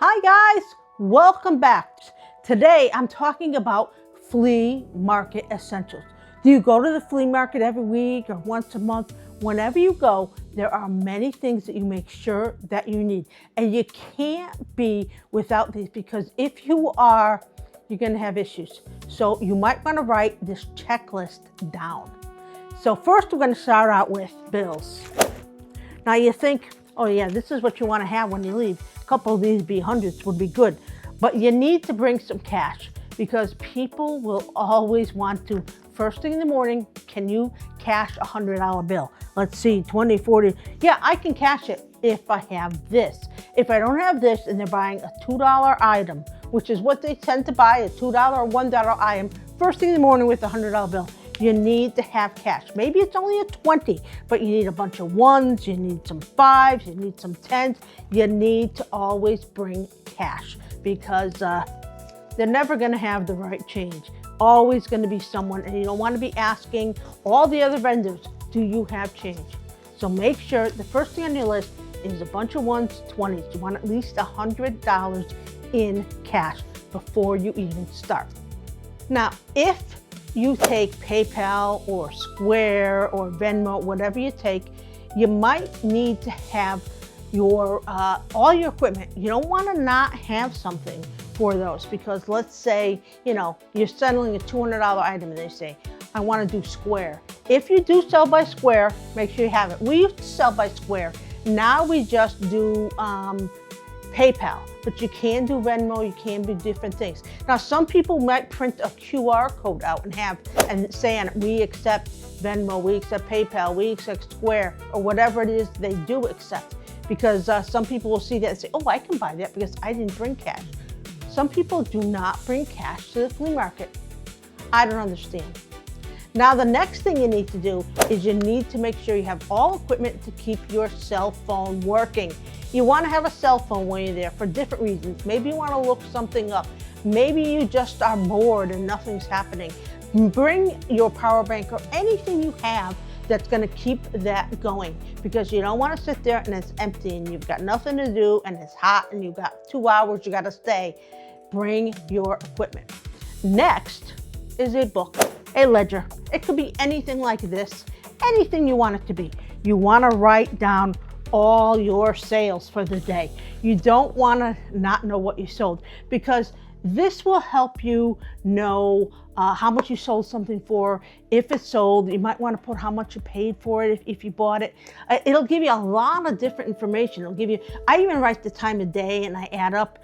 Hi guys, welcome back. Today I'm talking about flea market essentials. Do you go to the flea market every week or once a month? Whenever you go, there are many things that you make sure that you need. And you can't be without these because if you are, you're gonna have issues. So you might wanna write this checklist down. So first we're gonna start out with bills. Now you think, oh yeah, this is what you wanna have when you leave. A couple of these B100s would be good, but you need to bring some cash because people will always want to, first thing in the morning, can you cash a $100 bill? Let's see, 20, 40. Yeah, I can cash it if I have this. If I don't have this and they're buying a $2 item, which is what they tend to buy, a $2 or $1 item, first thing in the morning with a $100 bill, you need to have cash. Maybe it's only a 20, but you need a bunch of ones, you need some fives, you need some tens. You need to always bring cash because they're never gonna have the right change. Always gonna be someone, and you don't wanna be asking all the other vendors, do you have change? So make sure the first thing on your list is a bunch of ones, 20s. You want at least $100 in cash before you even start. Now, if you take PayPal or Square or Venmo, whatever you take, you might need to have your all your equipment. You don't want to not have something for those because let's say, you're selling a $200 item and they say, I want to do Square. If you do sell by Square, make sure you have it. We used to sell by Square. Now we just do PayPal, but you can do Venmo, you can do different things. Now, some people might print a QR code out and say on it, we accept Venmo, we accept PayPal, we accept Square, or whatever it is they do accept. Because some people will see that and say, oh, I can buy that because I didn't bring cash. Some people do not bring cash to the flea market. I don't understand. Now, the next thing you need to do is you need to make sure you have all equipment to keep your cell phone working. You want to have a cell phone when you're there for different reasons. Maybe you want to look something up. Maybe you just are bored and nothing's happening. Bring your power bank or anything you have that's going to keep that going because you don't want to sit there and it's empty and you've got nothing to do and it's hot and you've got 2 hours you got to stay. Bring your equipment. Next is a book, a ledger. It could be anything like this, anything you want it to be. You want to write down all your sales for the day. You don't want to not know what you sold because this will help you know how much you sold something for. If it's sold, you might want to put how much you paid for it if you bought it. It'll give you a lot of different information. It'll give you, I even write the time of day and I add up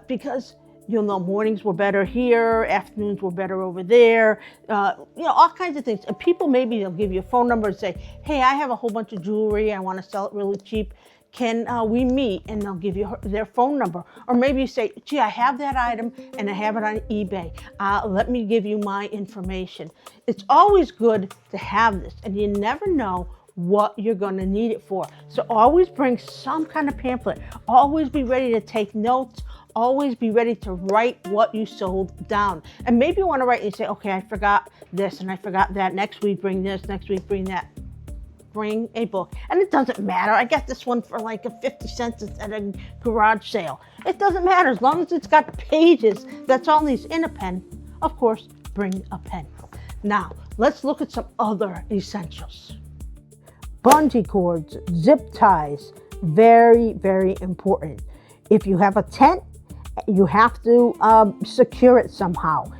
because you'll know mornings were better here, afternoons were better over there, all kinds of things. And people, maybe they'll give you a phone number and say, hey, I have a whole bunch of jewelry, I want to sell it really cheap. Can we meet? And they'll give you their phone number. Or maybe you say, gee, I have that item and I have it on eBay. Let me give you my information. It's always good to have this, and you never know what you're going to need it for. So always bring some kind of pamphlet. Always be ready to take notes. Always be ready to write what you sold down. And maybe you want to write and say, okay, I forgot this and I forgot that. Next week, bring this. Next week, bring that. Bring a book. And it doesn't matter. I got this one for like 50 cents at a garage sale. It doesn't matter as long as it's got pages. That's all it needs. In a pen. Of course, bring a pen. Now, let's look at some other essentials. Bungee cords, zip ties, very, very important. If you have a tent, you have to secure it somehow.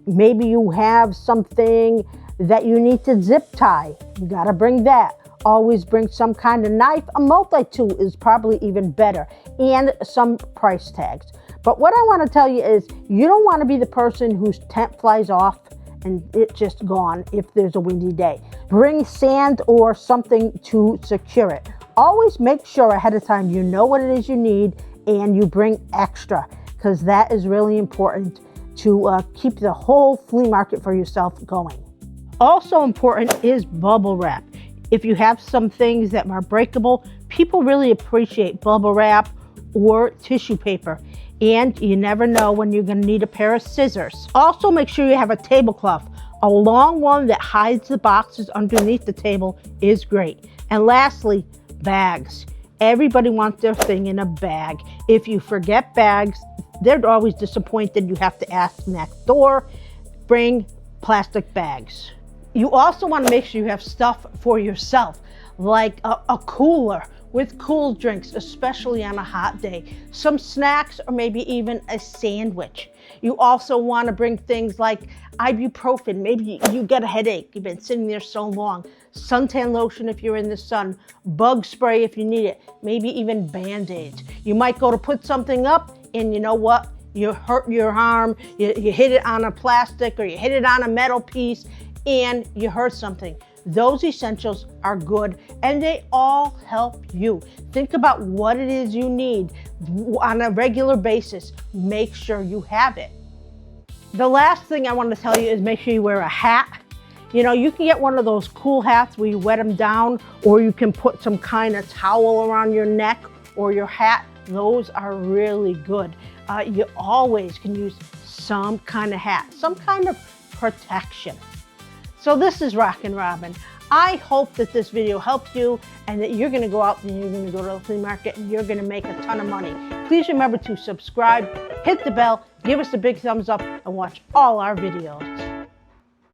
Maybe you have something that you need to zip tie. You gotta bring that. Always bring some kind of knife. A multi-tool is probably even better, and some price tags. But what I wanna tell you is you don't wanna be the person whose tent flies off and it's just gone if there's a windy day. Bring sand or something to secure it. Always make sure ahead of time you know what it is you need and you bring extra, because that is really important to keep the whole flea market for yourself going. Also important is bubble wrap. If you have some things that are breakable, people really appreciate bubble wrap or tissue paper. And you never know when you're going to need a pair of scissors. Also make sure you have a tablecloth. A long one that hides the boxes underneath the table is great. And lastly, bags. Everybody wants their thing in a bag. If you forget bags, they're always disappointed. You have to ask next door, bring plastic bags. You also want to make sure you have stuff for yourself, like a cooler with cool drinks, especially on a hot day, some snacks, or maybe even a sandwich. You also want to bring things like ibuprofen. Maybe you get a headache, you've been sitting there so long, suntan lotion if you're in the sun, bug spray if you need it, maybe even Band-Aids. You might go to put something up and you know what? You hurt your arm, you hit it on a plastic or you hit it on a metal piece and you hurt something. Those essentials are good and they all help you. Think about what it is you need on a regular basis. Make sure you have it. The last thing I want to tell you is make sure you wear a hat. You know, you can get one of those cool hats where you wet them down, or you can put some kind of towel around your neck or your hat. Those are really good. You always can use some kind of hat, some kind of protection. So this is Rockin' Robin. I hope that this video helped you and that you're gonna go out and you're gonna go to the flea market and you're gonna make a ton of money. Please remember to subscribe, hit the bell, give us a big thumbs up, and watch all our videos.